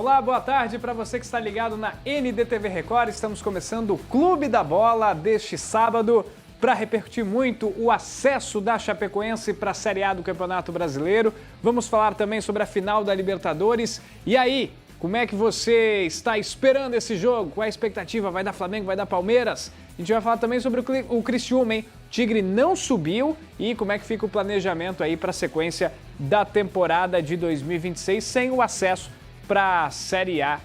Olá, boa tarde para você que está ligado na NDTV Record. Estamos começando o Clube da Bola deste sábado para repercutir muito o acesso da Chapecoense para a Série A do Campeonato Brasileiro. Vamos falar também sobre a final da Libertadores. E aí, como é que você está esperando esse jogo? Qual é a expectativa? Vai dar Flamengo, vai dar Palmeiras? A gente vai falar também sobre o Criciúma, hein? O Tigre não subiu e como é que fica o planejamento aí para a sequência da temporada de 2026 sem o acesso para a Série A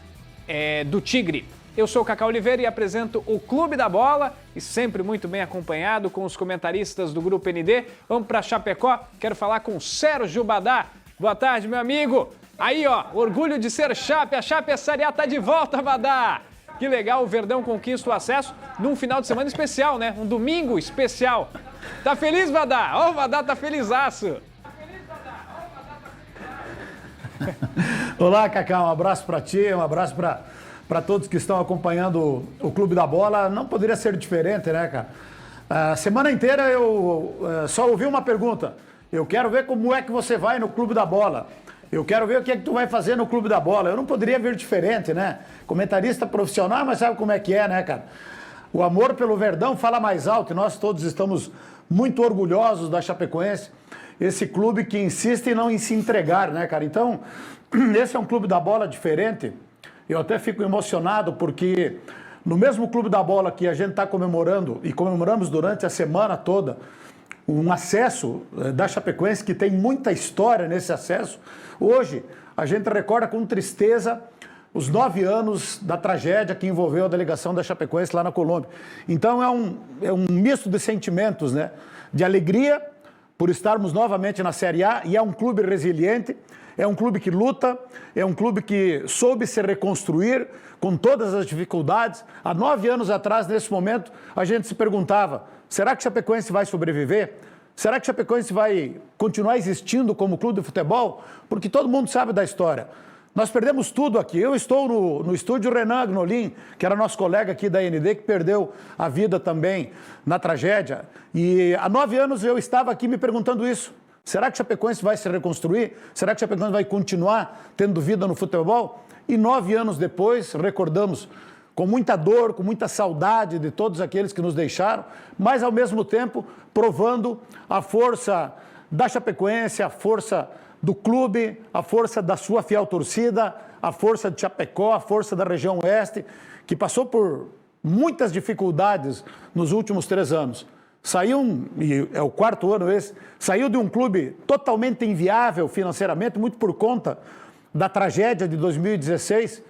do Tigre. Eu sou o Cacá Oliveira e apresento o Clube da Bola e sempre muito bem acompanhado com os comentaristas do Grupo ND. Vamos para Chapecó, quero falar com o Sérgio Badá. Boa tarde, meu amigo. Aí, ó, orgulho de ser Chape, a Chape Série A tá de volta, Badá. Que legal, o Verdão conquista o acesso num final de semana especial, né? Um domingo especial. Tá feliz, Badá? Ó, o Badá tá felizaço. Olá, Cacá, um abraço para ti, um abraço para todos que estão acompanhando o Clube da Bola. Não poderia ser diferente, né, cara? A semana inteira eu só ouvi uma pergunta. Eu quero ver como é que você vai no Clube da Bola. Eu quero ver o que é que tu vai fazer no Clube da Bola. Eu não poderia vir diferente, né? Comentarista profissional, mas sabe como é que é, né, cara? O amor pelo Verdão fala mais alto e nós todos estamos muito orgulhosos da Chapecoense. Esse clube que insiste em não se entregar, né, cara? Então, esse é um Clube da Bola diferente. Eu até fico emocionado porque no mesmo Clube da Bola que a gente está comemorando e comemoramos durante a semana toda, um acesso da Chapecoense que tem muita história nesse acesso. Hoje, a gente recorda com tristeza os 9 anos da tragédia que envolveu a delegação da Chapecoense lá na Colômbia. Então, é um misto de sentimentos, né? De alegria por estarmos novamente na Série A, e é um clube resiliente, é um clube que luta, é um clube que soube se reconstruir com todas as dificuldades. Há 9 anos atrás, nesse momento, a gente se perguntava, será que Chapecoense vai sobreviver? Será que Chapecoense vai continuar existindo como clube de futebol? Porque todo mundo sabe da história. Nós perdemos tudo aqui. Eu estou no estúdio Renan Agnolin, que era nosso colega aqui da ND, que perdeu a vida também na tragédia. E há 9 anos eu estava aqui me perguntando isso. Será que Chapecoense vai se reconstruir? Será que Chapecoense vai continuar tendo vida no futebol? E 9 anos depois, recordamos com muita dor, com muita saudade de todos aqueles que nos deixaram, mas ao mesmo tempo provando a força da Chapecoense, a força do clube, a força da sua fiel torcida, a força de Chapecó, a força da região oeste, que passou por muitas dificuldades nos últimos 3 anos. Saiu, e é o 4º ano esse, saiu de um clube totalmente inviável financeiramente, muito por conta da tragédia de 2016,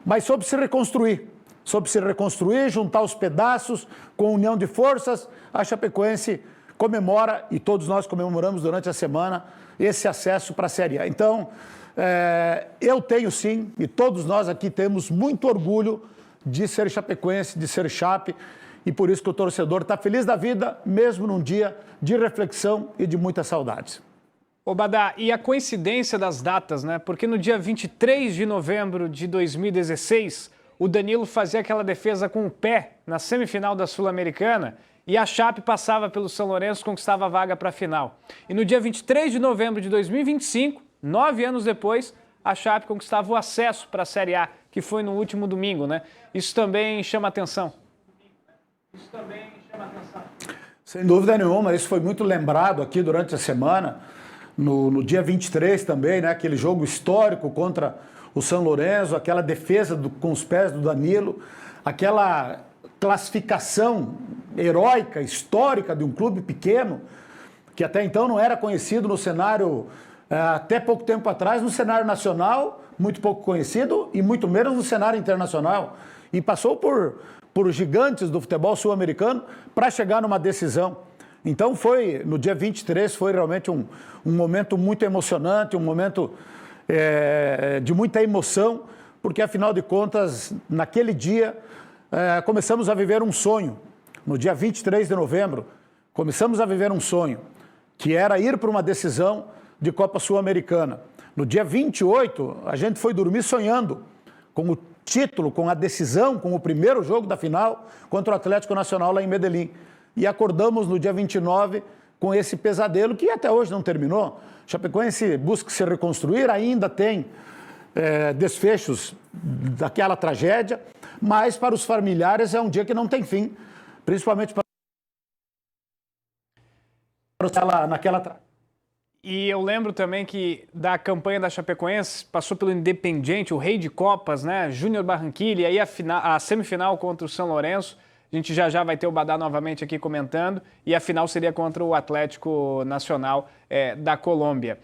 mas soube se reconstruir. Soube se reconstruir, juntar os pedaços, com união de forças, a Chapecoense comemora, e todos nós comemoramos durante a semana, esse acesso para a Série A. Então, eu tenho sim, e todos nós aqui temos muito orgulho de ser chapecoense, de ser Chape, e por isso que o torcedor está feliz da vida, mesmo num dia de reflexão e de muitas saudades. Ô Badá, e a coincidência das datas, né? Porque no dia 23 de novembro de 2016, o Danilo fazia aquela defesa com o pé na semifinal da Sul-Americana e a Chape passava pelo São Lourenço, conquistava a vaga para a final. E no dia 23 de novembro de 2025, 9 anos depois, a Chape conquistava o acesso para a Série A, que foi no último domingo, né? Isso também chama atenção. Sem dúvida nenhuma, isso foi muito lembrado aqui durante a semana, no dia 23 também, né? Aquele jogo histórico contra o São Lourenço, aquela defesa com os pés do Danilo, aquela classificação heróica, histórica de um clube pequeno, que até então não era conhecido no cenário, até pouco tempo atrás, no cenário nacional, muito pouco conhecido, e muito menos no cenário internacional. E passou por gigantes do futebol sul-americano para chegar numa decisão. Então no dia 23, foi realmente um momento muito emocionante, um momento de muita emoção, porque afinal de contas, naquele dia, começamos a viver um sonho. No dia 23 de novembro, começamos a viver um sonho, que era ir para uma decisão de Copa Sul-Americana. No dia 28, a gente foi dormir sonhando com o título, com a decisão, com o primeiro jogo da final contra o Atlético Nacional lá em Medellín. E acordamos no dia 29 com esse pesadelo que até hoje não terminou. Chapecoense busca se reconstruir, ainda tem desfechos daquela tragédia, mas para os familiares é um dia que não tem fim, principalmente para naquela tragédia. E eu lembro também que da campanha da Chapecoense passou pelo Independiente, o rei de Copas, né? Júnior Barranquilla, e aí a semifinal contra o São Lourenço. A gente já vai ter o Badá novamente aqui comentando. E a final seria contra o Atlético Nacional da Colômbia.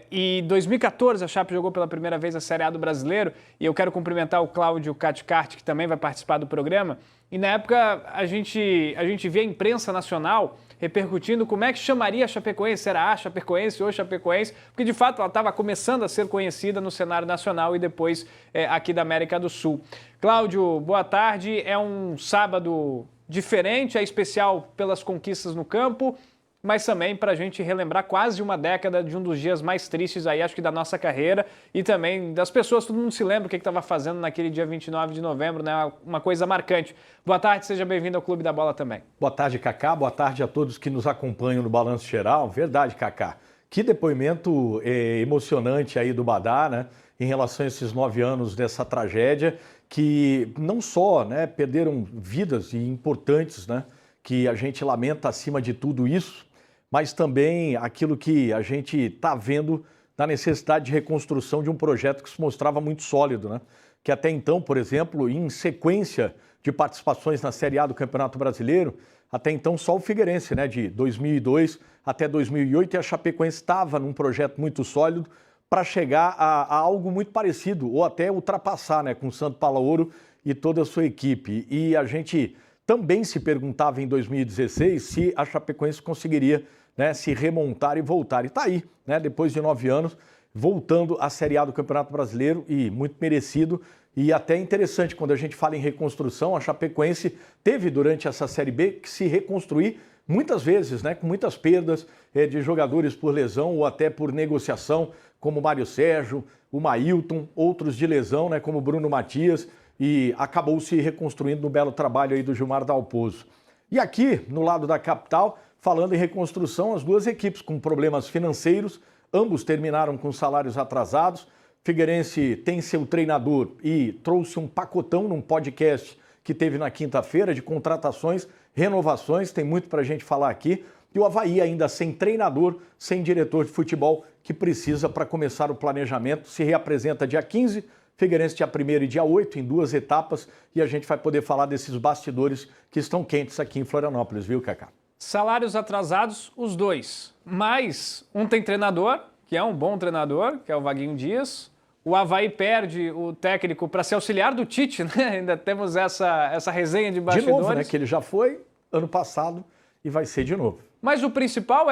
E em 2014 a Chape jogou pela primeira vez a Série A do Brasileiro. E eu quero cumprimentar o Cláudio Caticarte, que também vai participar do programa. E na época a gente via a imprensa nacional repercutindo como é que chamaria a Chapecoense, era a Chapecoense ou Chapecoense, porque de fato ela estava começando a ser conhecida no cenário nacional e depois aqui da América do Sul. Cláudio, boa tarde. É um sábado diferente, é especial pelas conquistas no campo, mas também para a gente relembrar quase uma década de um dos dias mais tristes aí, acho que da nossa carreira, e também das pessoas, todo mundo se lembra o que estava fazendo naquele dia 29 de novembro, né? Uma coisa marcante. Boa tarde, seja bem-vindo ao Clube da Bola também. Boa tarde, Cacá, boa tarde a todos que nos acompanham no Balanço Geral. Verdade, Cacá. Que depoimento emocionante aí do Badá, né? Em relação a esses 9 anos dessa tragédia, que não só, né, perderam vidas importantes, né? Que a gente lamenta acima de tudo isso, mas também aquilo que a gente está vendo na necessidade de reconstrução de um projeto que se mostrava muito sólido, né? Que até então, por exemplo, em sequência de participações na Série A do Campeonato Brasileiro, até então só o Figueirense, né, de 2002 até 2008, e a Chapecoense estava num projeto muito sólido para chegar a algo muito parecido, ou até ultrapassar, né, com o Santo Palaoro e toda a sua equipe. E a gente também se perguntava em 2016 se a Chapecoense conseguiria, né, se remontar e voltar. E está aí, né, depois de 9 anos, voltando à Série A do Campeonato Brasileiro, e muito merecido. E até interessante, quando a gente fala em reconstrução, a Chapecoense teve durante essa Série B que se reconstruir muitas vezes, né, com muitas perdas de jogadores por lesão ou até por negociação, como o Mário Sérgio, o Mailton, outros de lesão, né, como o Bruno Matias, e acabou se reconstruindo no belo trabalho aí do Gilmar Dalpozo. E aqui, no lado da capital, falando em reconstrução, as duas equipes com problemas financeiros, ambos terminaram com salários atrasados. Figueirense tem seu treinador e trouxe um pacotão num podcast que teve na quinta-feira de contratações, renovações, tem muito para a gente falar aqui. E o Avaí ainda sem treinador, sem diretor de futebol, que precisa para começar o planejamento. Se reapresenta dia 15, Figueirense dia 1º e dia 8, em 2 etapas, e a gente vai poder falar desses bastidores que estão quentes aqui em Florianópolis, viu, Cacá? Salários atrasados, os dois. Mas um tem treinador, que é um bom treinador, que é o Vaguinho Dias. O Avaí perde o técnico para ser auxiliar do Tite, né? Ainda temos essa resenha de bastidores. De novo, né? Que ele já foi ano passado e vai ser de novo. Mas o principal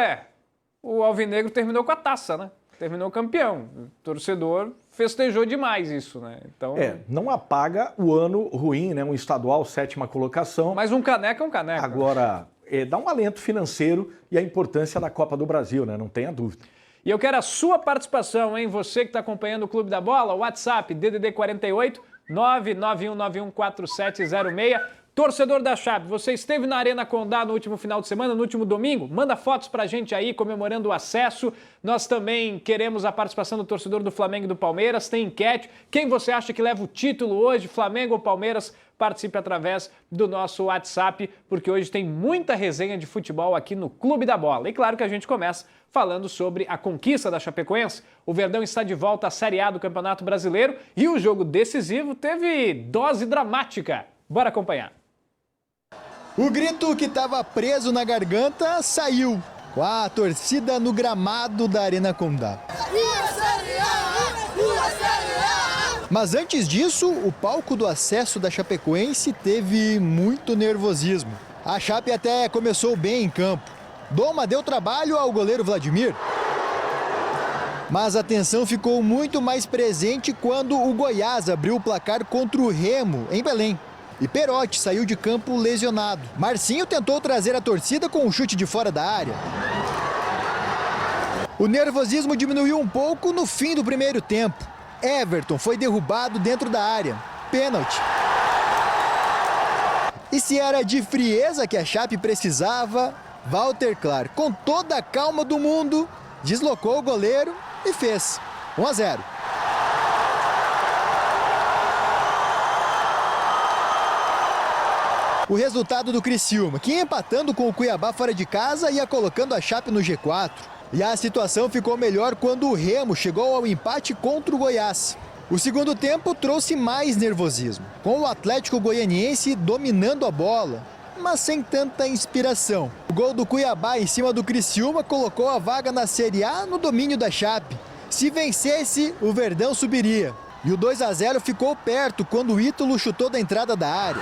o Alvinegro terminou com a taça, né? Terminou campeão. O torcedor festejou demais isso, né? Então... não apaga o ano ruim, né? Um estadual, 7ª colocação. Mas um caneco é um caneco. Agora, dá um alento financeiro e a importância da Copa do Brasil, né? Não tenha dúvida. E eu quero a sua participação, hein? Você que está acompanhando o Clube da Bola, WhatsApp, DDD 48 991914706. Torcedor da Chape, você esteve na Arena Condá no último final de semana, no último domingo? Manda fotos pra gente aí, comemorando o acesso. Nós também queremos a participação do torcedor do Flamengo e do Palmeiras. Tem enquete. Quem você acha que leva o título hoje, Flamengo ou Palmeiras? Participe através do nosso WhatsApp, porque hoje tem muita resenha de futebol aqui no Clube da Bola. E claro que a gente começa falando sobre a conquista da Chapecoense. O Verdão está de volta à Série A do Campeonato Brasileiro e o jogo decisivo teve dose dramática. Bora acompanhar. O grito que estava preso na garganta saiu, com a torcida no gramado da Arena Condá. Mas antes disso, o palco do acesso da Chapecoense teve muito nervosismo. A Chape até começou bem em campo. Doma deu trabalho ao goleiro Vladimir. Mas a tensão ficou muito mais presente quando o Goiás abriu o placar contra o Remo, em Belém. E Perotti saiu de campo lesionado. Marcinho tentou trazer a torcida com um chute de fora da área. O nervosismo diminuiu um pouco no fim do primeiro tempo. Everton foi derrubado dentro da área. Pênalti. E se era de frieza que a Chape precisava, Walter Clar, com toda a calma do mundo, deslocou o goleiro e fez 1-0. O resultado do Criciúma, que empatando com o Cuiabá fora de casa, ia colocando a Chape no G4. E a situação ficou melhor quando o Remo chegou ao empate contra o Goiás. O segundo tempo trouxe mais nervosismo, com o Atlético Goianiense dominando a bola, mas sem tanta inspiração. O gol do Cuiabá em cima do Criciúma colocou a vaga na Série A no domínio da Chape. Se vencesse, o Verdão subiria. E o 2-0 ficou perto quando o Ítalo chutou da entrada da área.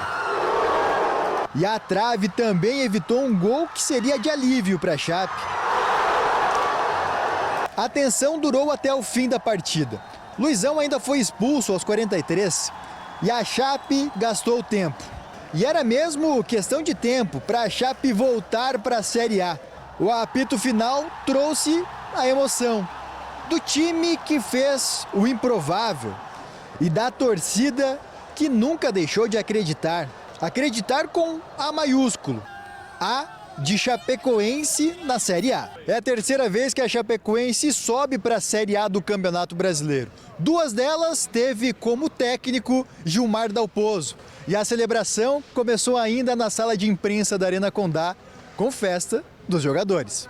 E a trave também evitou um gol que seria de alívio para a Chape. A tensão durou até o fim da partida. Luizão ainda foi expulso aos 43 e a Chape gastou tempo. E era mesmo questão de tempo para a Chape voltar para a Série A. O apito final trouxe a emoção do time que fez o improvável e da torcida que nunca deixou de acreditar. Acreditar com A maiúsculo. A de Chapecoense na Série A. É a terceira vez que a Chapecoense sobe para a Série A do Campeonato Brasileiro. 2 delas teve como técnico Gilmar Dalpozo. E a celebração começou ainda na sala de imprensa da Arena Condá, com festa dos jogadores.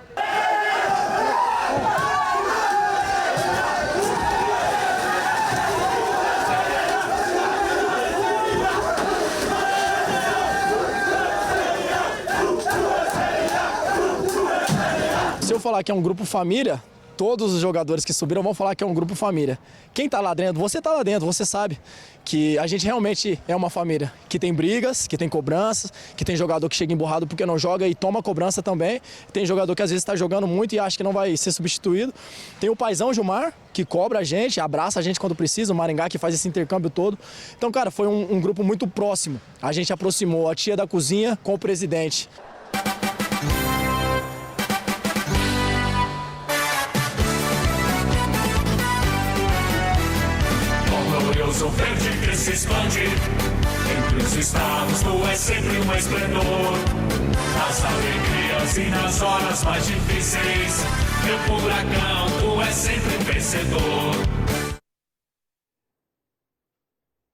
Se eu falar que é um grupo família, todos os jogadores que subiram vão falar que é um grupo família. Quem tá lá dentro, você tá lá dentro, você sabe que a gente realmente é uma família, que tem brigas, que tem cobranças, que tem jogador que chega emburrado porque não joga e toma cobrança também. Tem jogador que às vezes está jogando muito e acha que não vai ser substituído. Tem o paizão Gilmar, que cobra a gente, abraça a gente quando precisa, o Maringá que faz esse intercâmbio todo. Então, cara, foi um grupo muito próximo. A gente aproximou a tia da cozinha com o presidente. O verde que se expande entre os estados, tu és sempre um esplendor. Nas alegrias e nas horas mais difíceis, meu furacão, tu és sempre um vencedor.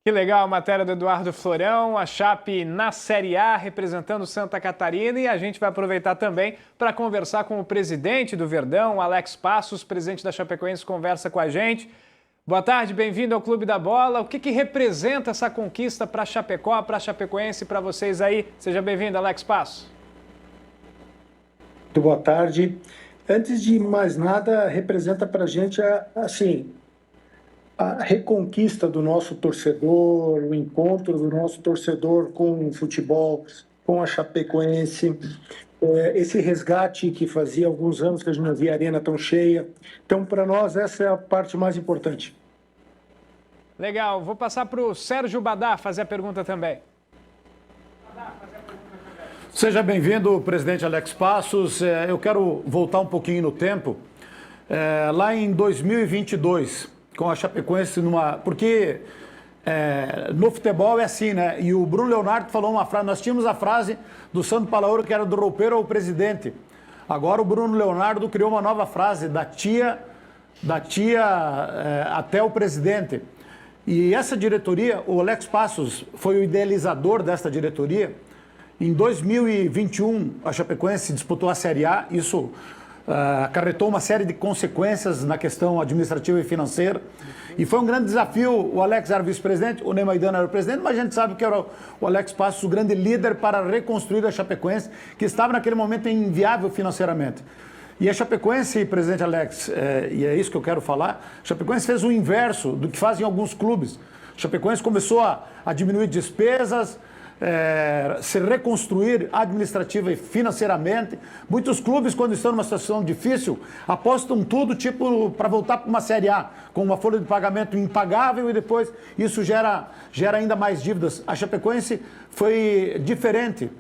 Que legal a matéria do Eduardo Florão, a Chape na Série A representando Santa Catarina, e a gente vai aproveitar também para conversar com o presidente do Verdão, Alex Passos, presidente da Chapecoense, conversa com a gente. Boa tarde, bem-vindo ao Clube da Bola. O que representa essa conquista para Chapecó, para a Chapecoense, para vocês aí? Seja bem-vindo, Alex Passos. Muito boa tarde. Antes de mais nada, representa para a gente a reconquista do nosso torcedor, o encontro do nosso torcedor com o futebol, com a Chapecoense, esse resgate que fazia alguns anos que a gente não via a arena tão cheia. Então, para nós, essa é a parte mais importante. Legal. Vou passar para o Sérgio Badá fazer a pergunta também. Seja bem-vindo, presidente Alex Passos. Eu quero voltar um pouquinho no tempo. Lá em 2022, com a Chapecoense porque no futebol é assim, né? E o Bruno Leonardo falou uma frase, nós tínhamos a frase do Sandro Palaoro, que era do roupeiro ao presidente. Agora o Bruno Leonardo criou uma nova frase, da tia até o presidente. E essa diretoria, o Alex Passos foi o idealizador desta diretoria. Em 2021, a Chapecoense disputou a Série A, isso acarretou uma série de consequências na questão administrativa e financeira. E foi um grande desafio. O Alex era vice-presidente, o Ney Maidana era o presidente, mas a gente sabe que era o Alex Passos o grande líder para reconstruir a Chapecoense, que estava naquele momento inviável financeiramente. E a Chapecoense, presidente Alex, e é isso que eu quero falar, a Chapecoense fez o inverso do que fazem alguns clubes. A Chapecoense começou a diminuir despesas, se reconstruir administrativa e financeiramente. Muitos clubes, quando estão numa situação difícil, apostam tudo tipo para voltar para uma Série A, com uma folha de pagamento impagável, e depois isso gera ainda mais dívidas. A Chapecoense foi diferente.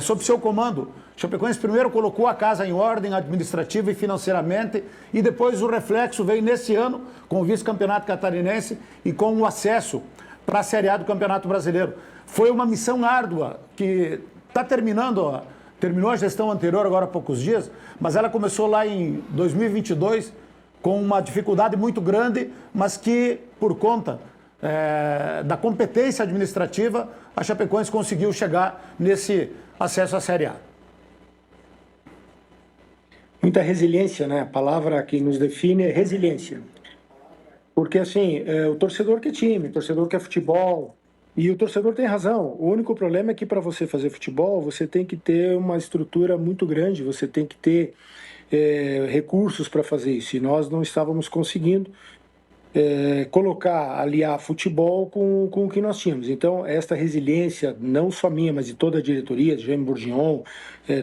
Sob seu comando, a Chapecoense primeiro colocou a casa em ordem administrativa e financeiramente, e depois o reflexo veio nesse ano com o vice-campeonato catarinense e com o acesso para a Série A do Campeonato Brasileiro. Foi uma missão árdua que está terminando, terminou a gestão anterior agora há poucos dias, mas ela começou lá em 2022 com uma dificuldade muito grande, mas que por conta da competência administrativa, a Chapecoense conseguiu chegar nesse acesso à Série A. Muita resiliência, né? A palavra que nos define é resiliência. Porque, assim, o torcedor quer time, o torcedor quer futebol, e o torcedor tem razão. O único problema é que para você fazer futebol, você tem que ter uma estrutura muito grande, você tem que ter recursos para fazer isso. E nós não estávamos conseguindo aliar futebol com o que nós tínhamos. Então, esta resiliência, não só minha, mas de toda a diretoria, de Jaime Bourdion,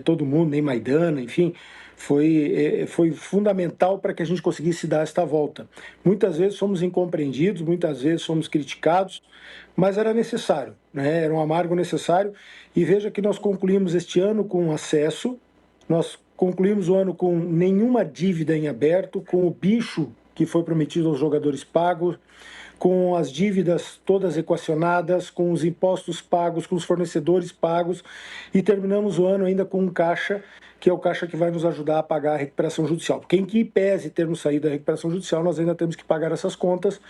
todo mundo, nem Maidana, enfim, foi fundamental para que a gente conseguisse dar esta volta. Muitas vezes fomos incompreendidos, muitas vezes fomos criticados, mas era necessário, né? Era um amargo necessário. E veja que nós concluímos este ano com acesso, nós concluímos o ano com nenhuma dívida em aberto, com o bicho que foi prometido aos jogadores pagos, com as dívidas todas equacionadas, com os impostos pagos, com os fornecedores pagos, e terminamos o ano ainda com um caixa, que é o caixa que vai nos ajudar a pagar a recuperação judicial. Porque em que pese termos saído da recuperação judicial, nós ainda temos que pagar essas contas.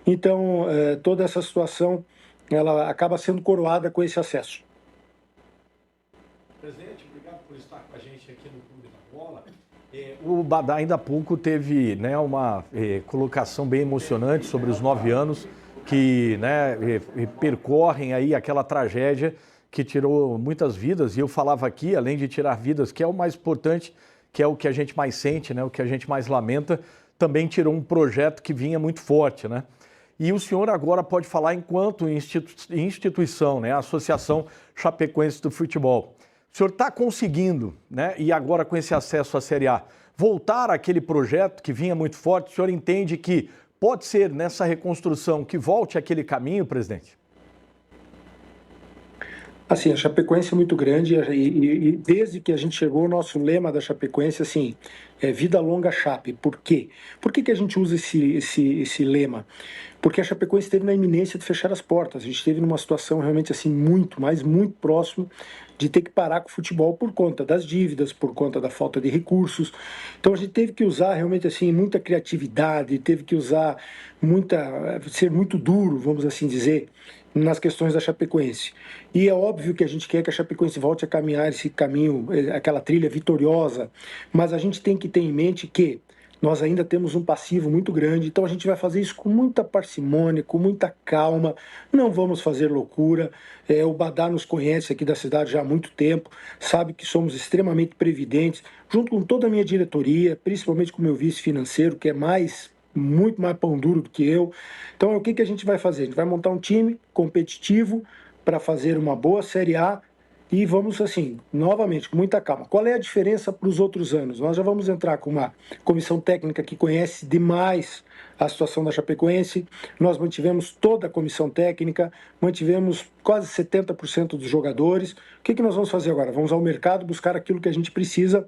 Então, toda essa situação, ela acaba sendo coroada com esse acesso. Presidente, obrigado por estar com a gente aqui no Clube da Bola. O Badá ainda há pouco teve, né, uma colocação bem emocionante sobre os 9 anos que, né, percorrem aí aquela tragédia que tirou muitas vidas. E eu falava aqui, além de tirar vidas, que é o mais importante, que é o que a gente mais sente, né, o que a gente mais lamenta, também tirou um projeto que vinha muito forte, né? E o senhor agora pode falar enquanto instituição, né, a Associação Chapecoense do Futebol. O senhor está conseguindo, né, e agora com esse acesso à Série A, voltar àquele projeto que vinha muito forte? O senhor entende que pode ser nessa reconstrução que volte àquele caminho, presidente? Assim, a Chapecoense é muito grande e desde que a gente chegou, o nosso lema da Chapecoense, assim, é vida longa Chape. Por quê? Por que a gente usa esse lema? Porque a Chapecoense esteve na iminência de fechar as portas. A gente esteve numa situação realmente assim muito próximo de ter que parar com o futebol por conta das dívidas, por conta da falta de recursos. Então a gente teve que usar realmente assim muita criatividade, teve que usar ser muito duro, vamos assim dizer, nas questões da Chapecoense. E é óbvio que a gente quer que a Chapecoense volte a caminhar esse caminho, aquela trilha vitoriosa, mas a gente tem que ter em mente que nós ainda temos um passivo muito grande, então a gente vai fazer isso com muita parcimônia, com muita calma, não vamos fazer loucura. O Badá nos conhece aqui da cidade já há muito tempo, sabe que somos extremamente previdentes, junto com toda a minha diretoria, principalmente com o meu vice financeiro, que é muito mais pão duro do que eu. Então, o que a gente vai fazer? A gente vai montar um time competitivo para fazer uma boa Série A e vamos, assim, novamente, com muita calma. Qual é a diferença para os outros anos? Nós já vamos entrar com uma comissão técnica que conhece demais a situação da Chapecoense. Nós mantivemos toda a comissão técnica, mantivemos quase 70% dos jogadores. O que nós vamos fazer agora? Vamos ao mercado buscar aquilo que a gente precisa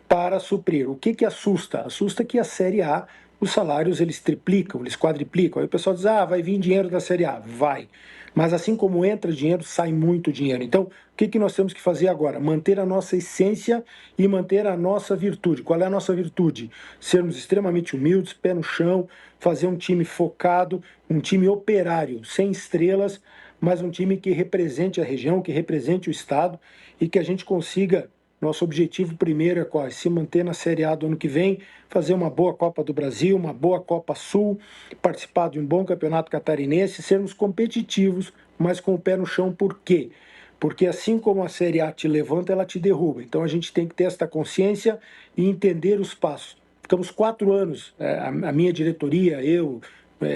para suprir. O que assusta? Assusta que a Série A, os salários, eles triplicam, eles quadriplicam. Aí o pessoal diz, vai vir dinheiro da Série A. Vai. Mas assim como entra dinheiro, sai muito dinheiro. Então, o que nós temos que fazer agora? Manter a nossa essência e manter a nossa virtude. Qual é a nossa virtude? Sermos extremamente humildes, pé no chão, fazer um time focado, um time operário, sem estrelas, mas um time que represente a região, que represente o estado e que a gente consiga. Nosso objetivo primeiro é qual? Se manter na Série A do ano que vem, fazer uma boa Copa do Brasil, uma boa Copa Sul, participar de um bom campeonato catarinense, sermos competitivos, mas com o pé no chão. Por quê? Porque assim como a Série A te levanta, ela te derruba. Então a gente tem que ter esta consciência e entender os passos. Ficamos 4 anos, a minha diretoria, eu,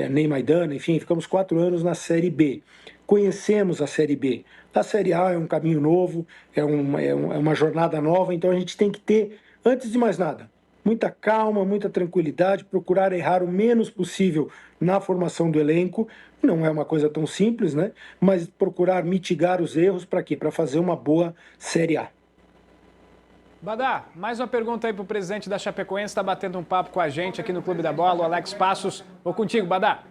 Ney Maidana, enfim, ficamos 4 anos na Série B. Conhecemos a Série B. A Série A é um caminho novo, é uma jornada nova, então a gente tem que ter, antes de mais nada, muita calma, muita tranquilidade, procurar errar o menos possível na formação do elenco. Não é uma coisa tão simples, né? Mas procurar mitigar os erros para quê? Para fazer uma boa Série A. Badá, mais uma pergunta aí para o presidente da Chapecoense, está batendo um papo com a gente aqui no Clube da Bola, o Alex Passos. Vou contigo, Badá.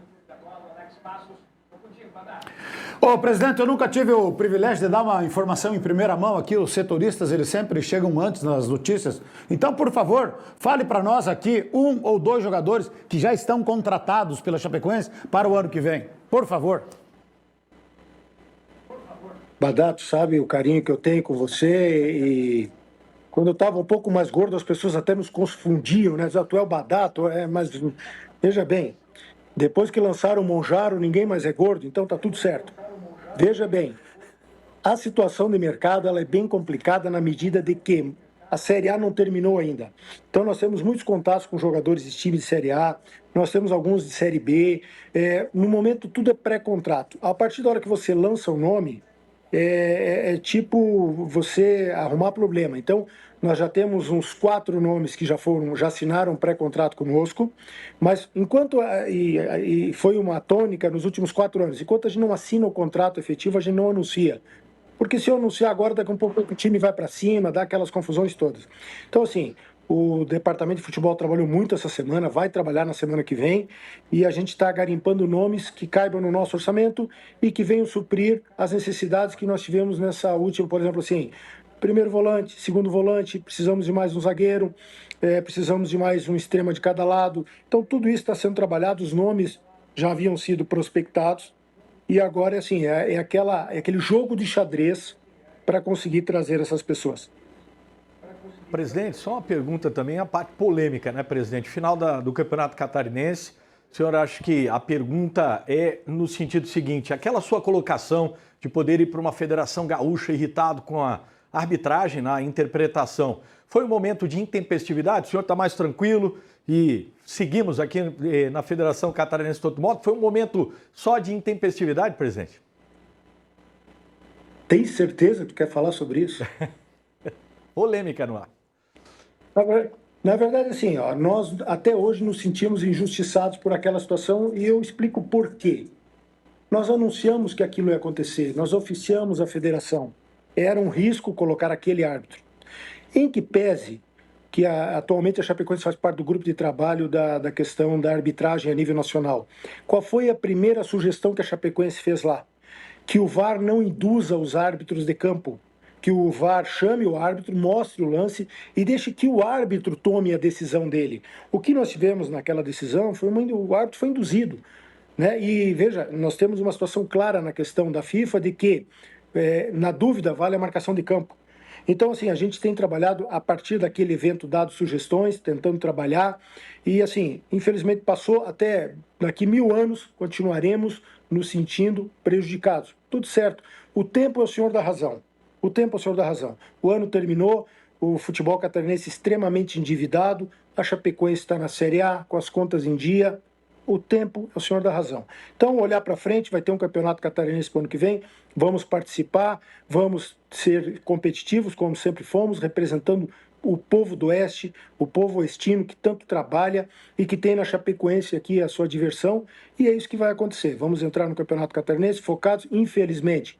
Ô, presidente, eu nunca tive o privilégio de dar uma informação em primeira mão aqui. Os setoristas, eles sempre chegam antes nas notícias. Então, por favor, fale para nós aqui 1 ou 2 jogadores que já estão contratados pela Chapecoense para o ano que vem. Por favor. Badato, sabe o carinho que eu tenho com você e quando eu estava um pouco mais gordo as pessoas até nos confundiam, né? Tu é o Badato, mas veja bem, depois que lançaram o Monjaro, ninguém mais é gordo, então tá tudo certo. Veja bem, a situação de mercado ela é bem complicada na medida de que a Série A não terminou ainda. Então nós temos muitos contatos com jogadores de time de Série A, nós temos alguns de Série B. No momento tudo é pré-contrato. A partir da hora que você lança o nome, é tipo você arrumar problema. Então nós já temos uns 4 nomes que já assinaram pré-contrato conosco, mas enquanto e foi uma tônica nos últimos 4 anos, enquanto a gente não assina o contrato efetivo, a gente não anuncia. Porque se eu anunciar agora, daqui a um pouco o time vai para cima, dá aquelas confusões todas. Então, assim, o departamento de futebol trabalhou muito essa semana, vai trabalhar na semana que vem, e a gente está garimpando nomes que caibam no nosso orçamento e que venham suprir as necessidades que nós tivemos nessa última, por exemplo, assim, primeiro volante, segundo volante, precisamos de mais um zagueiro, precisamos de mais um extrema de cada lado. Então, tudo isso está sendo trabalhado, os nomes já haviam sido prospectados, e agora, assim, é aquele jogo de xadrez para conseguir trazer essas pessoas. Presidente, só uma pergunta também, a parte polêmica, né, presidente? Final do Campeonato Catarinense, o senhor acha que a pergunta é no sentido seguinte, aquela sua colocação de poder ir para uma federação gaúcha irritado com a arbitragem na interpretação, foi um momento de intempestividade? O senhor está mais tranquilo e seguimos aqui na Federação Catarinense de todo modo? Foi um momento só de intempestividade, presidente? Tem certeza que tu quer falar sobre isso? Polêmica no ar. Na verdade, assim, nós até hoje nos sentimos injustiçados por aquela situação e eu explico por quê. Nós anunciamos que aquilo ia acontecer, nós oficiamos a federação. Era um risco colocar aquele árbitro. Em que pese que atualmente a Chapecoense faz parte do grupo de trabalho da questão da arbitragem a nível nacional. Qual foi a primeira sugestão que a Chapecoense fez lá? Que o VAR não induza os árbitros de campo. Que o VAR chame o árbitro, mostre o lance e deixe que o árbitro tome a decisão dele. O que nós tivemos naquela decisão foi o árbitro foi induzido. Né? E veja, nós temos uma situação clara na questão da FIFA de que, na dúvida, vale a marcação de campo. Então, assim, a gente tem trabalhado a partir daquele evento, dado sugestões, tentando trabalhar. E, assim, infelizmente passou até daqui 1000 anos, continuaremos nos sentindo prejudicados. Tudo certo. O tempo é o senhor da razão. O tempo é o senhor da razão. O ano terminou, o futebol catarinense extremamente endividado, a Chapecoense está na Série A, com as contas em dia. O tempo é o senhor da razão. Então, olhar para frente, vai ter um campeonato catarinense para o ano que vem, vamos participar, vamos ser competitivos, como sempre fomos, representando o povo do Oeste, o povo oestino que tanto trabalha e que tem na Chapecoense aqui a sua diversão, e é isso que vai acontecer. Vamos entrar no campeonato catarinense focados, infelizmente,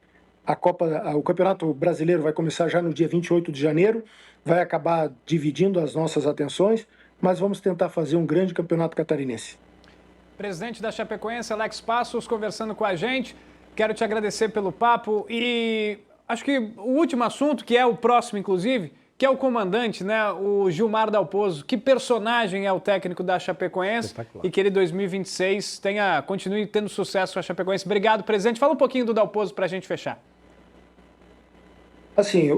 o Campeonato Brasileiro vai começar já no dia 28 de janeiro, vai acabar dividindo as nossas atenções, mas vamos tentar fazer um grande campeonato catarinense. Presidente da Chapecoense, Alex Passos, conversando com a gente. Quero te agradecer pelo papo e acho que o último assunto, que é o próximo, inclusive, que é o comandante, né, o Gilmar Dalpozo. Que personagem é o técnico da Chapecoense e que ele, 2026, continue tendo sucesso com a Chapecoense. Obrigado, presidente. Fala um pouquinho do Dalpozo para a gente fechar. Assim,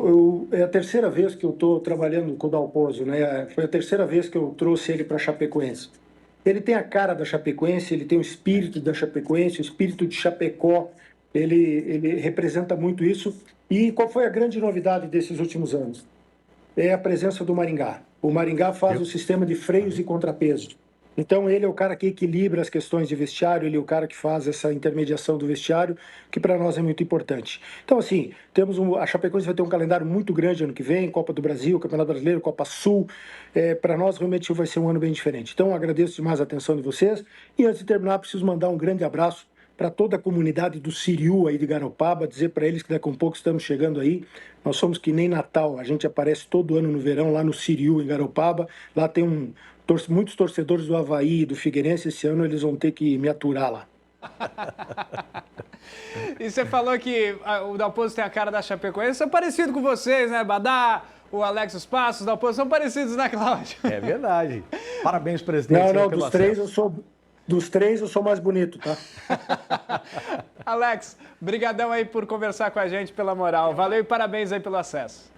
é a terceira vez que eu estou trabalhando com o Dalpozo, né? Foi a terceira vez que eu trouxe ele para a Chapecoense. Ele tem a cara da Chapecoense, ele tem o espírito da Chapecoense, o espírito de Chapecó, ele representa muito isso. E qual foi a grande novidade desses últimos anos? É a presença do Maringá. O Maringá faz o sistema de freios e contrapeso. Então ele é o cara que equilibra as questões de vestiário, ele é o cara que faz essa intermediação do vestiário, que para nós é muito importante. Então assim, a Chapecoense vai ter um calendário muito grande ano que vem, Copa do Brasil, Campeonato Brasileiro, Copa Sul. Para nós realmente vai ser um ano bem diferente. Então agradeço demais a atenção de vocês e antes de terminar preciso mandar um grande abraço para toda a comunidade do Siriu aí de Garopaba, dizer para eles que daqui a um pouco estamos chegando aí. Nós somos que nem Natal, a gente aparece todo ano no verão lá no Siriu, em Garopaba. Lá tem muitos torcedores do Avaí e do Figueirense. Esse ano eles vão ter que me aturar lá. E você falou que o Dalpozo tem a cara da Chapecoense. São parecidos com vocês, né? Badá, o Alex Passos, o Dalpozo, são parecidos, né, Cláudio? É verdade. Parabéns, presidente. Não, dos três eu sou mais bonito, tá? Alex, brigadão aí por conversar com a gente, pela moral. Valeu e parabéns aí pelo acesso.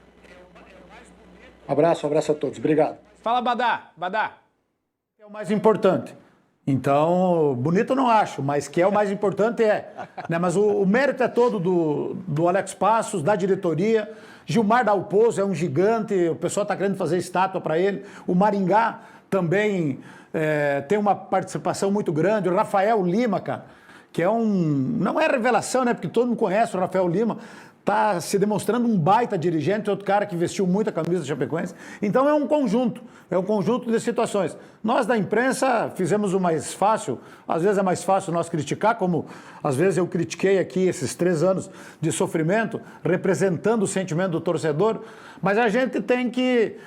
Abraço a todos. Obrigado. Fala, Badá. Badá. É o mais importante. Então, bonito eu não acho, mas que é o mais importante é. Né? Mas o mérito é todo do Alex Passos, da diretoria. Gilmar Dalpozo é um gigante, o pessoal está querendo fazer estátua para ele. O Maringá também tem uma participação muito grande. O Rafael Lima, cara, que é não é revelação, né? Porque todo mundo conhece o Rafael Lima. Está se demonstrando um baita dirigente, outro cara que vestiu muito a camisa da Chapecoense. Então é um conjunto de situações. Nós da imprensa fizemos o mais fácil, às vezes é mais fácil nós criticar, como às vezes eu critiquei aqui esses 3 anos de sofrimento, representando o sentimento do torcedor, mas a gente tem que...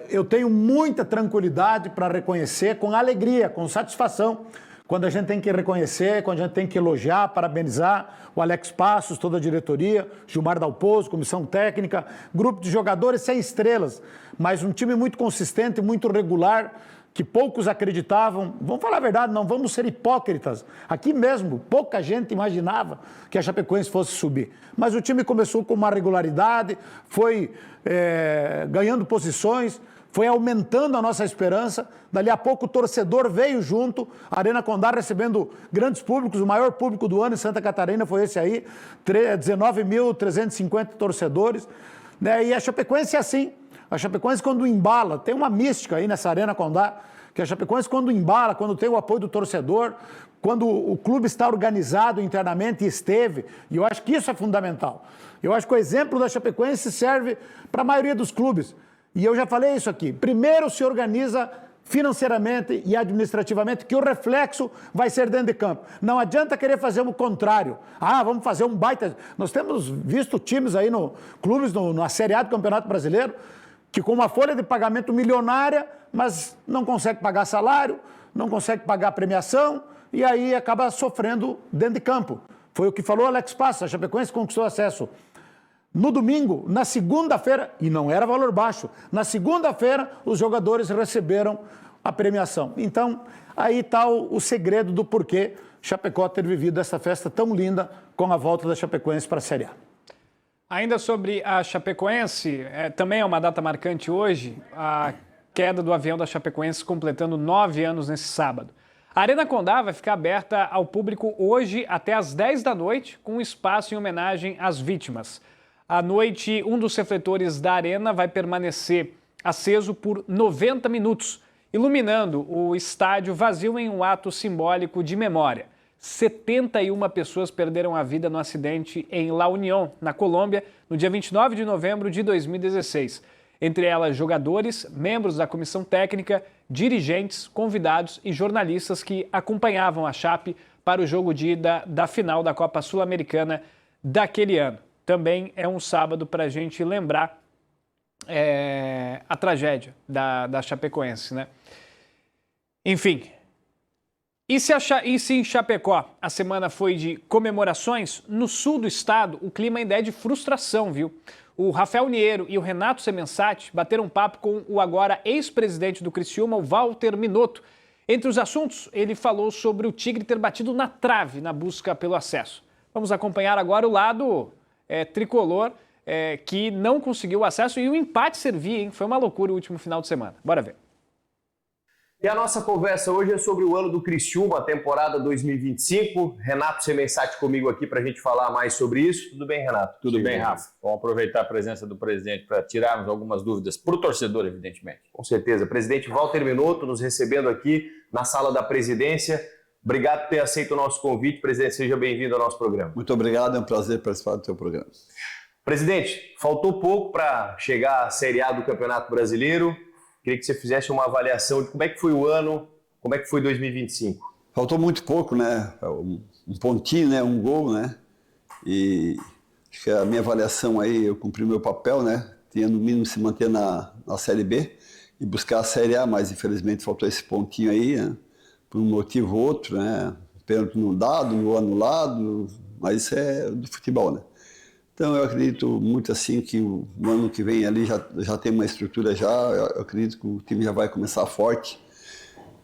eu tenho muita tranquilidade para reconhecer com alegria, com satisfação, quando a gente tem que reconhecer, quando a gente tem que elogiar, parabenizar o Alex Passos, toda a diretoria, Gilmar Dalpozo, comissão técnica, grupo de jogadores sem estrelas, mas um time muito consistente, muito regular, que poucos acreditavam. Vamos falar a verdade, não vamos ser hipócritas. Aqui mesmo, pouca gente imaginava que a Chapecoense fosse subir. Mas o time começou com uma regularidade, foi ganhando posições, foi aumentando a nossa esperança. Dali a pouco o torcedor veio junto, a Arena Condá recebendo grandes públicos, o maior público do ano em Santa Catarina foi esse aí, 19.350 torcedores. Né? E a Chapecoense é assim, a Chapecoense quando embala, tem uma mística aí nessa Arena Condá, que a Chapecoense quando embala, quando tem o apoio do torcedor, quando o clube está organizado internamente e esteve, e eu acho que isso é fundamental. Eu acho que o exemplo da Chapecoense serve para a maioria dos clubes. E eu já falei isso aqui. Primeiro se organiza financeiramente e administrativamente, que o reflexo vai ser dentro de campo. Não adianta querer fazer o contrário. Vamos fazer um baita... Nós temos visto times aí, clubes na Série A do Campeonato Brasileiro, que com uma folha de pagamento milionária, mas não consegue pagar salário, não consegue pagar premiação, e aí acaba sofrendo dentro de campo. Foi o que falou Alex Passos, a Chapecoense conquistou acesso. No domingo, na segunda-feira, e não era valor baixo, na segunda-feira os jogadores receberam a premiação. Então, aí está o segredo do porquê Chapecó ter vivido essa festa tão linda com a volta da Chapecoense para a Série A. Ainda sobre a Chapecoense, também é uma data marcante hoje, a queda do avião da Chapecoense completando 9 anos nesse sábado. A Arena Condá vai ficar aberta ao público hoje até às 10 da noite, com um espaço em homenagem às vítimas. À noite, um dos refletores da arena vai permanecer aceso por 90 minutos, iluminando o estádio vazio em um ato simbólico de memória. 71 pessoas perderam a vida no acidente em La Unión, na Colômbia, no dia 29 de novembro de 2016. Entre elas, jogadores, membros da comissão técnica, dirigentes, convidados e jornalistas que acompanhavam a Chape para o jogo de ida da final da Copa Sul-Americana daquele ano. Também é um sábado para a gente lembrar a tragédia da Chapecoense, né? Enfim, e se em Chapecó a semana foi de comemorações, no sul do estado o clima ainda é de frustração, viu? O Rafael Niero e o Renato Semensati bateram papo com o agora ex-presidente do Criciúma, o Walter Minotto. Entre os assuntos, ele falou sobre o Tigre ter batido na trave na busca pelo acesso. Vamos acompanhar agora o lado tricolor, que não conseguiu o acesso e o empate servia, hein? Foi uma loucura o último final de semana. Bora ver. E a nossa conversa hoje é sobre o ano do Criciúma, temporada 2025. Renato Semensati comigo aqui para a gente falar mais sobre isso. Tudo bem, Renato? Tudo bem, Rafa. Vamos aproveitar a presença do presidente para tirarmos algumas dúvidas para o torcedor, evidentemente. Com certeza. Presidente Walter Minotto nos recebendo aqui na sala da presidência. Obrigado por ter aceito o nosso convite. Presidente, seja bem-vindo ao nosso programa. Muito obrigado, é um prazer participar do seu programa. Presidente, faltou pouco para chegar à Série A do Campeonato Brasileiro. Queria que você fizesse uma avaliação de como é que foi o ano, como é que foi 2025. Faltou muito pouco, né? Um pontinho, né? Um gol, né? E acho que a minha avaliação aí, eu cumpri o meu papel, né? Tinha no mínimo se manter na Série B e buscar a Série A, mas infelizmente faltou esse pontinho aí, né? Por um motivo ou outro, né? Pênalti não dado, gol anulado, mas isso é do futebol, né? Então eu acredito muito assim que o ano que vem ali já tem uma estrutura já, eu acredito que o time já vai começar forte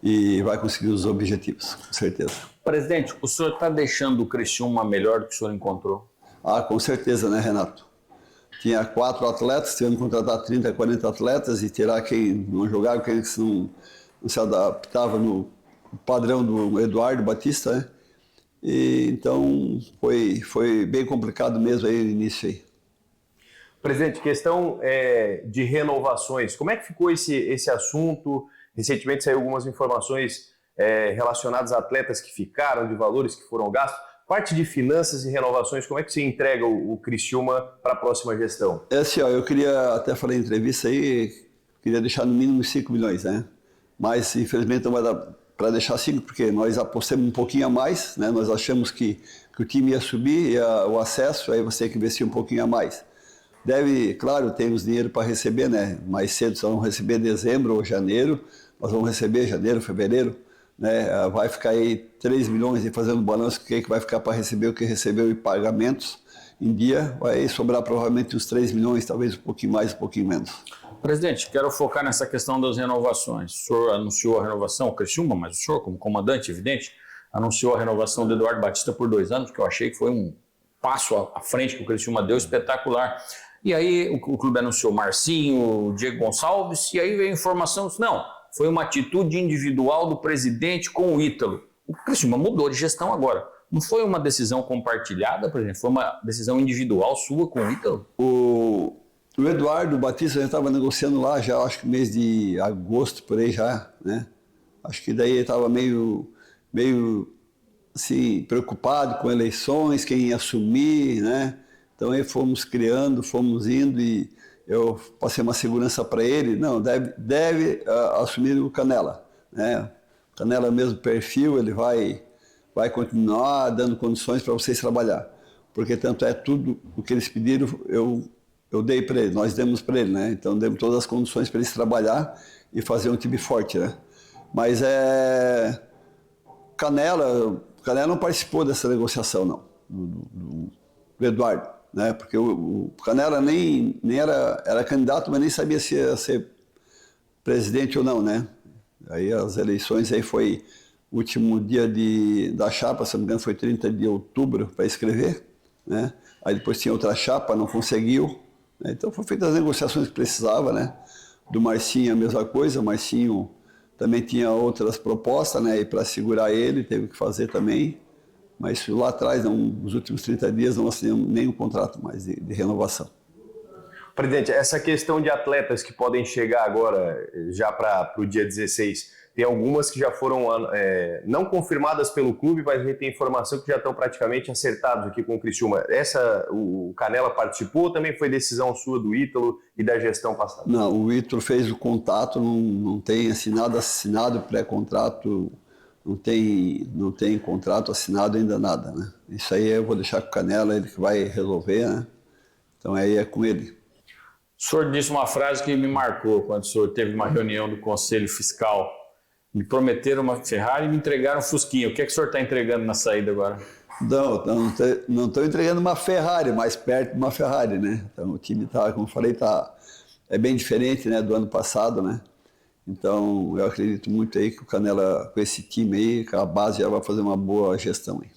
e vai conseguir os objetivos, com certeza. Presidente, o senhor está deixando o Criciúma melhor do que o senhor encontrou? Ah, com certeza, né, Renato? Tinha 4 atletas, tivemos que contratar 30, 40 atletas e tirar quem não jogava, quem não se adaptava no padrão do Eduardo Batista, né? E, então foi bem complicado mesmo aí o início aí. Presidente, questão de renovações, como é que ficou esse assunto? Recentemente saiu algumas informações relacionadas a atletas que ficaram, de valores que foram gastos. Parte de finanças e renovações, como é que você entrega o Criciúma para a próxima gestão? É assim, ó, eu queria, até falei em entrevista aí, queria deixar no mínimo 5 milhões, né? Mas infelizmente não vai dar para deixar 5, porque nós apostamos um pouquinho a mais, né? Nós achamos que o time ia subir, o acesso, aí você tem que investir um pouquinho a mais. Claro, temos dinheiro para receber, né? Mais cedo só vamos receber dezembro ou janeiro, nós vamos receber janeiro, fevereiro, né? Vai ficar aí 3 milhões e fazendo balanço, o que vai ficar para receber o que recebeu em pagamentos em dia, vai sobrar provavelmente uns 3 milhões, talvez um pouquinho mais, um pouquinho menos. Presidente, quero focar nessa questão das renovações. O senhor anunciou a renovação, o Criciúma, mas o senhor, como comandante, evidente, anunciou a renovação do Eduardo Batista por 2 anos, que eu achei que foi um passo à frente que o Criciúma deu, espetacular. E aí o clube anunciou Marcinho, Diego Gonçalves, e aí veio a informação, não, foi uma atitude individual do presidente com o Ítalo. O Criciúma mudou de gestão agora. Não foi uma decisão compartilhada, presidente? Foi uma decisão individual sua com o Ítalo? O Eduardo Batista já estava negociando lá já, acho que mês de agosto, por aí já, né? Acho que daí ele estava meio assim, preocupado com eleições, quem ia assumir, né? Então aí fomos criando, fomos indo e eu passei uma segurança para ele, não, deve assumir o Canela, né? Canela é o mesmo perfil, ele vai continuar dando condições para vocês trabalhar, porque tanto é tudo o que eles pediram, eu dei para ele, nós demos para ele, né? Então demos todas as condições para eles trabalhar e fazer um time forte, né? Mas Canela não participou dessa negociação, não, do Eduardo, né? Porque o Canela nem era candidato, mas nem sabia se ia ser presidente ou não, né? Aí as eleições aí foi o último dia da chapa, se não me engano foi 30 de outubro para escrever, né? Aí depois tinha outra chapa, não conseguiu. Então foram feitas as negociações que precisava, né? Do Marcinho a mesma coisa, o Marcinho também tinha outras propostas, né? E para segurar ele teve que fazer também, mas lá atrás, nos últimos 30 dias, não assinamos nenhum contrato mais de renovação. Presidente, essa questão de atletas que podem chegar agora, já para o dia 16, tem algumas que já foram não confirmadas pelo clube, mas a gente tem informação que já estão praticamente acertados aqui com o Criciúma. O Canela participou ou também foi decisão sua do Ítalo e da gestão passada? Não, o Ítalo fez o contato, não tem assinado pré-contrato, não tem contrato assinado ainda nada, né? Isso aí eu vou deixar com o Canela, ele que vai resolver, né? Então aí é com ele. O senhor disse uma frase que me marcou quando o senhor teve uma reunião do Conselho Fiscal. Me prometeram uma Ferrari e me entregaram um Fusquinha. O que é que o senhor está entregando na saída agora? Não estou entregando uma Ferrari, mais perto de uma Ferrari, né? Então o time como eu falei, é bem diferente, né, do ano passado, né? Então eu acredito muito aí que o Canela, com esse time aí, com a base, já vai fazer uma boa gestão aí.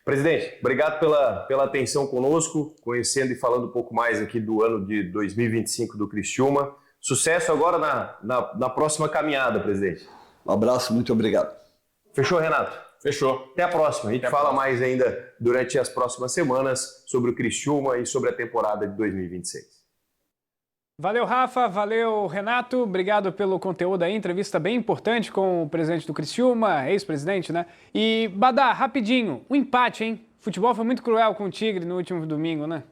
Presidente, obrigado pela atenção conosco, conhecendo e falando um pouco mais aqui do ano de 2025 do Criciúma. Sucesso agora na próxima caminhada, presidente. Um abraço, muito obrigado. Fechou, Renato? Fechou. Até a próxima. A gente fala mais ainda durante as próximas semanas sobre o Criciúma e sobre a temporada de 2026. Valeu, Rafa. Valeu, Renato. Obrigado pelo conteúdo aí. Entrevista bem importante com o presidente do Criciúma, ex-presidente, né? E, Badá, rapidinho, um empate, hein? O futebol foi muito cruel com o Tigre no último domingo, né?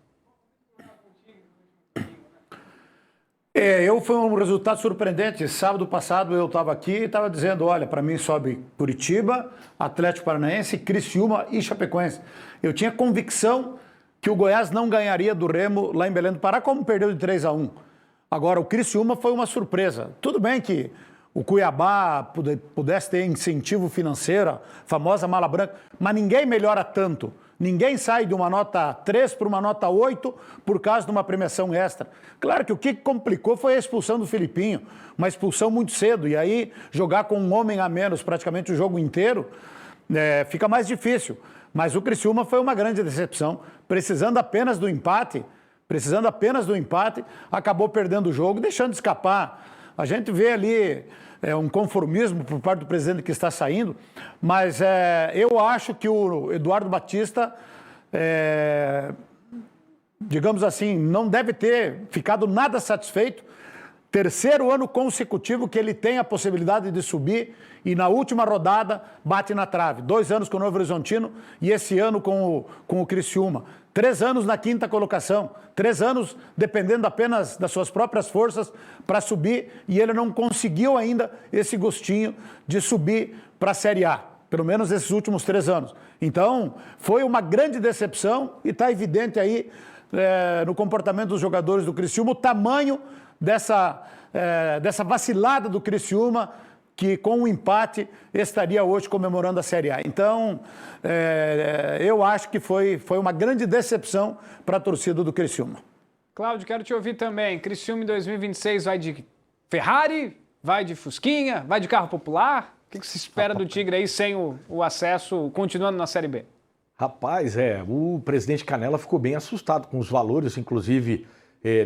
Foi um resultado surpreendente. Sábado passado eu estava aqui e estava dizendo, olha, para mim sobe Curitiba, Atlético Paranaense, Criciúma e Chapecoense. Eu tinha convicção que o Goiás não ganharia do Remo lá em Belém do Pará, como perdeu de 3-1. Agora, o Criciúma foi uma surpresa. Tudo bem que o Cuiabá pudesse ter incentivo financeiro, a famosa mala branca, mas ninguém melhora tanto Ninguém sai de uma nota 3 para uma nota 8 por causa de uma premiação extra. Claro que o que complicou foi a expulsão do Filipinho, uma expulsão muito cedo. E aí, jogar com um homem a menos praticamente o jogo inteiro, fica mais difícil. Mas o Criciúma foi uma grande decepção. Precisando apenas do empate, acabou perdendo o jogo, deixando de escapar. A gente vê ali um conformismo por parte do presidente que está saindo, mas eu acho que o Eduardo Batista, digamos assim, não deve ter ficado nada satisfeito. Terceiro ano consecutivo que ele tem a possibilidade de subir e na última rodada bate na trave. 2 anos com o Novo Horizontino e esse ano com o Criciúma. 3 anos na 5ª colocação. 3 anos dependendo apenas das suas próprias forças para subir e ele não conseguiu ainda esse gostinho de subir para a Série A. Pelo menos esses últimos 3 anos. Então, foi uma grande decepção e está evidente aí no comportamento dos jogadores do Criciúma o tamanho dessa vacilada do Criciúma, que com o empate estaria hoje comemorando a Série A. Então, eu acho que foi uma grande decepção para a torcida do Criciúma. Cláudio, quero te ouvir também. Criciúma em 2026 vai de Ferrari, vai de Fusquinha, vai de carro popular? O que se espera do Tigre aí sem o acesso, continuando na Série B? Rapaz, o presidente Canella ficou bem assustado com os valores, inclusive...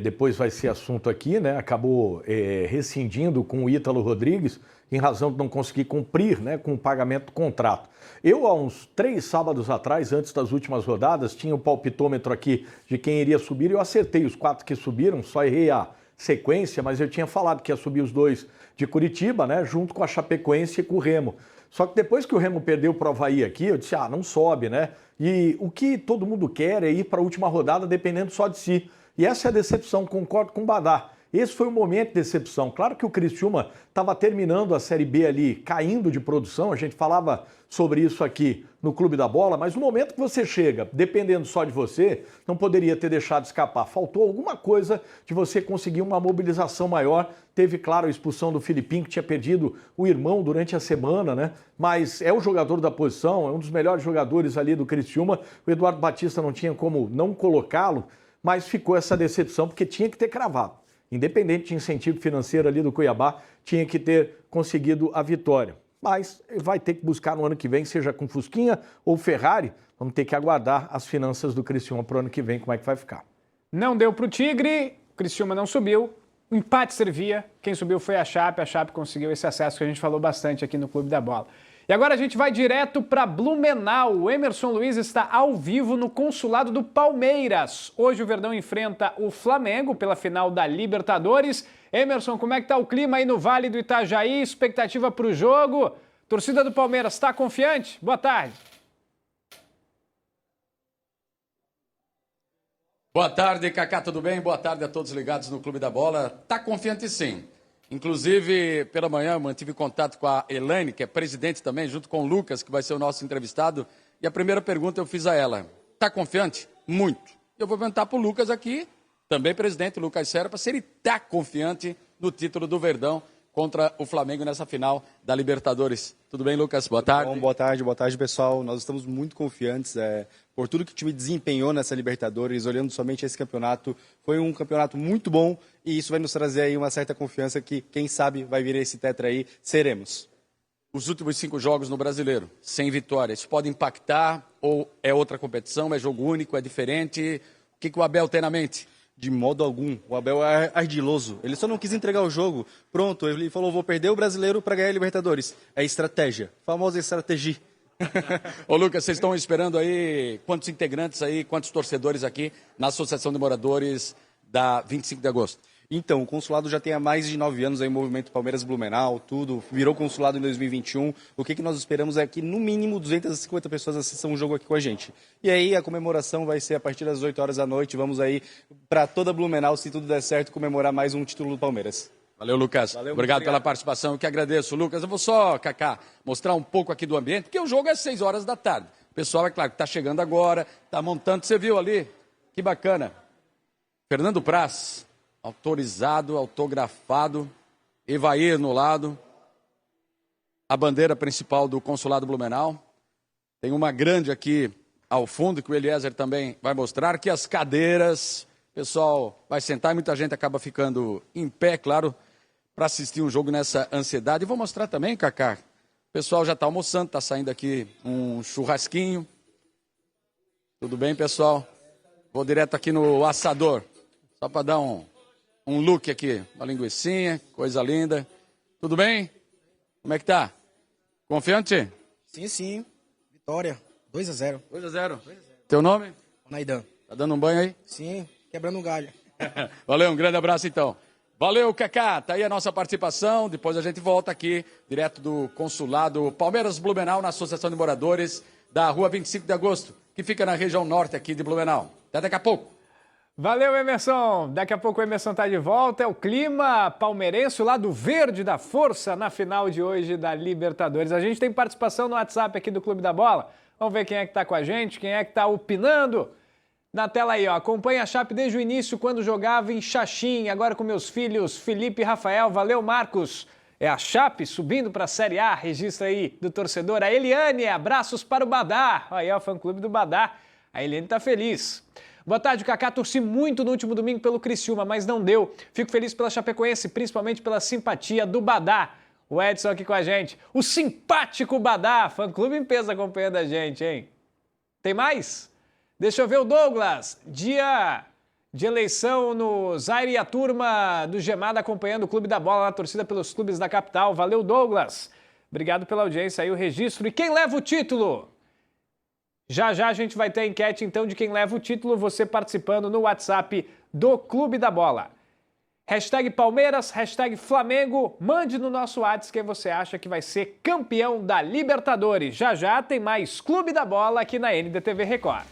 depois vai ser assunto aqui, né? Acabou rescindindo com o Ítalo Rodrigues em razão de não conseguir cumprir, né, com o pagamento do contrato. Eu, há uns 3 sábados atrás, antes das últimas rodadas, tinha o palpitômetro aqui de quem iria subir e eu acertei os 4 que subiram, só errei a sequência, mas eu tinha falado que ia subir os 2 de Curitiba, né, junto com a Chapecoense e com o Remo. Só que depois que o Remo perdeu para o Avaí aqui, eu disse, não sobe, né? E o que todo mundo quer é ir para a última rodada dependendo só de si. E essa é a decepção, concordo com o Badá. Esse foi o momento de decepção. Claro que o Criciúma estava terminando a Série B ali, caindo de produção, a gente falava sobre isso aqui no Clube da Bola, mas no momento que você chega, dependendo só de você, não poderia ter deixado escapar. Faltou alguma coisa de você conseguir uma mobilização maior. Teve, claro, a expulsão do Filipinho, que tinha perdido o irmão durante a semana, né? Mas é o jogador da posição, é um dos melhores jogadores ali do Criciúma. O Eduardo Batista não tinha como não colocá-lo, mas ficou essa decepção porque tinha que ter cravado. Independente de incentivo financeiro ali do Cuiabá, tinha que ter conseguido a vitória. Mas vai ter que buscar no ano que vem, seja com Fusquinha ou Ferrari, vamos ter que aguardar as finanças do Criciúma para o ano que vem, como é que vai ficar. Não deu para o Tigre, o Criciúma não subiu, o empate servia, quem subiu foi a Chape conseguiu esse acesso que a gente falou bastante aqui no Clube da Bola. E agora a gente vai direto para Blumenau. O Emerson Luiz está ao vivo no consulado do Palmeiras. Hoje o Verdão enfrenta o Flamengo pela final da Libertadores. Emerson, como é que está o clima aí no Vale do Itajaí? Expectativa para o jogo? Torcida do Palmeiras, está confiante? Boa tarde. Boa tarde, Cacá, tudo bem? Boa tarde a todos ligados no Clube da Bola. Está confiante sim. Inclusive, pela manhã, eu mantive contato com a Elaine, que é presidente também, junto com o Lucas, que vai ser o nosso entrevistado. E a primeira pergunta eu fiz a ela. Está confiante? Muito. Eu vou perguntar para o Lucas aqui, também presidente, Lucas Serpa, se ele está confiante no título do Verdão contra o Flamengo nessa final da Libertadores. Tudo bem, Lucas? Boa tarde. Bom, boa tarde, pessoal. Nós estamos muito confiantes por tudo que o time desempenhou nessa Libertadores, olhando somente esse campeonato. Foi um campeonato muito bom e isso vai nos trazer aí uma certa confiança que, quem sabe, vai vir esse tetra aí, seremos. Os últimos 5 jogos no Brasileiro, sem vitória, isso pode impactar ou é outra competição, é jogo único, é diferente? O que o Abel tem na mente? De modo algum. O Abel é ardiloso. Ele só não quis entregar o jogo. Pronto, ele falou, vou perder o Brasileiro para ganhar a Libertadores. É estratégia. Famosa estratégia. Ô Lucas, vocês estão esperando aí quantos integrantes aí, quantos torcedores aqui na Associação de Moradores da 25 de agosto? Então, o consulado já tem há mais de 9 anos aí, o movimento Palmeiras Blumenau, tudo, virou consulado em 2021. O que nós esperamos é que, no mínimo, 250 pessoas assistam um jogo aqui com a gente. E aí, a comemoração vai ser a partir das 8 horas da noite. Vamos aí, para toda Blumenau, se tudo der certo, comemorar mais um título do Palmeiras. Valeu, Lucas. Valeu, obrigado pela participação. Eu que agradeço, Lucas. Eu vou só, Cacá, mostrar um pouco aqui do ambiente, porque o jogo é 6 horas da tarde. O pessoal, é claro, que está chegando agora, está montando. Você viu ali? Que bacana. Fernando Praz. Autorizado, autografado, Evair no lado, a bandeira principal do Consulado Blumenau. Tem uma grande aqui ao fundo, que o Eliezer também vai mostrar, que as cadeiras, o pessoal vai sentar e muita gente acaba ficando em pé, claro, para assistir um jogo nessa ansiedade. E vou mostrar também, Kaká, o pessoal já está almoçando, está saindo aqui um churrasquinho. Tudo bem, pessoal? Vou direto aqui no assador, só para dar um look aqui, uma linguicinha, coisa linda. Tudo bem? Como é que tá? Confiante? Sim. Vitória. 2-0. 2-0. Teu nome? Naidan. Tá dando um banho aí? Sim, quebrando um galho. Valeu, um grande abraço então. Valeu, Kaká. Tá aí a nossa participação. Depois a gente volta aqui, direto do consulado Palmeiras Blumenau, na Associação de Moradores da Rua 25 de Agosto, que fica na região norte aqui de Blumenau. Até daqui a pouco. Valeu, Emerson. Daqui a pouco o Emerson tá de volta. É o clima palmeirense, o lado verde da força na final de hoje da Libertadores. A gente tem participação no WhatsApp aqui do Clube da Bola. Vamos ver quem é que tá com a gente, quem é que tá opinando. Na tela aí, ó. Acompanha a Chape desde o início, quando jogava em Xaxim. Agora com meus filhos, Felipe e Rafael. Valeu, Marcos. É a Chape subindo para a Série A. Registra aí do torcedor. A Eliane, abraços para o Badá. Aí é o fã-clube do Badá. A Eliane tá feliz. Boa tarde, Kaká. Torci muito no último domingo pelo Criciúma, mas não deu. Fico feliz pela Chapecoense, principalmente pela simpatia do Badá. O Edson aqui com a gente. O simpático Badá. Fã-clube em peso acompanhando a gente, hein? Tem mais? Deixa eu ver o Douglas. Dia de eleição no Zaire e a turma do Gemada acompanhando o Clube da Bola na torcida pelos clubes da capital. Valeu, Douglas. Obrigado pela audiência aí, o registro. E quem leva o título? Já a gente vai ter a enquete, então, de quem leva o título, você participando no WhatsApp do Clube da Bola. Hashtag Palmeiras, hashtag Flamengo, mande no nosso WhatsApp quem você acha que vai ser campeão da Libertadores. Já tem mais Clube da Bola aqui na NDTV Record.